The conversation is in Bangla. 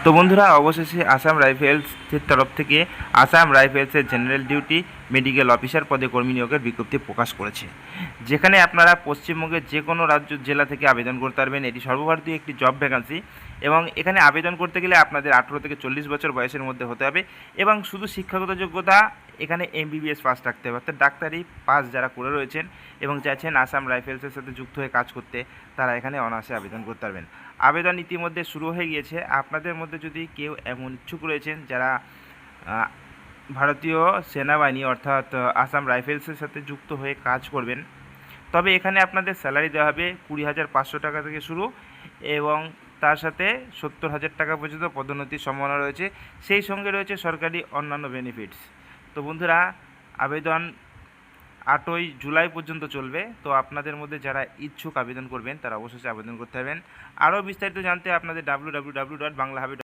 তো বন্ধুরা, অবশেষে আসাম রাইফেলসের তরফ থেকে আসাম রাইফেলসের জেনারেল ডিউটি মেডিকেল অফিসার পদে কর্মী নিয়োগের বিজ্ঞপ্তি প্রকাশ করেছে, যেখানে আপনারা পশ্চিমবঙ্গের যে কোনো রাজ্য জেলা থেকে আবেদন করতে পারবেন। এটি সর্বভারতীয় একটি জব ভ্যাকান্সি এবং এখানে আবেদন করতে গেলে আপনাদের 18 থেকে 40 বছর বয়সের মধ্যে হতে হবে এবং শুধু শিক্ষাগত যোগ্যতা এখানে এমবিবিএস পাস থাকতে হবে, অর্থাৎ ডাক্তারি পাস যারা করে রয়েছেন এবং চাইছেন আসাম রাইফেলসের সাথে যুক্ত হয়ে কাজ করতে, তারা এখানে অনায়াসে আবেদন করতে পারবেন। আবেদন ইতিমধ্যে শুরু হয়ে গিয়েছে। আপনাদের মধ্যে যদি কেউ এমন ইচ্ছুক রয়েছেন যারা ভারতীয় সেনাবাহিনী অর্থাৎ আসাম রাইফেলসের সাথে যুক্ত হয়ে কাজ করবেন, তবে এখানে আপনাদের স্যালারি দেওয়া হবে 20,500 টাকা থেকে শুরু এবং তার সাথে 70,000 টাকা পর্যন্ত পদোন্নতির সম্ভাবনা রয়েছে। সেই সঙ্গে রয়েছে সরকারি অন্যান্য বেনিফিটস। তো বন্ধুরা, আবেদন 8ই জুলাই পর্যন্ত চলবে। তো আপনাদের মধ্যে যারা ইচ্ছুক আবেদন করবেন তারা অবশ্যই আবেদন করতে পারবেন। আরও বিস্তারিত জানতে আপনাদের www.banglahabi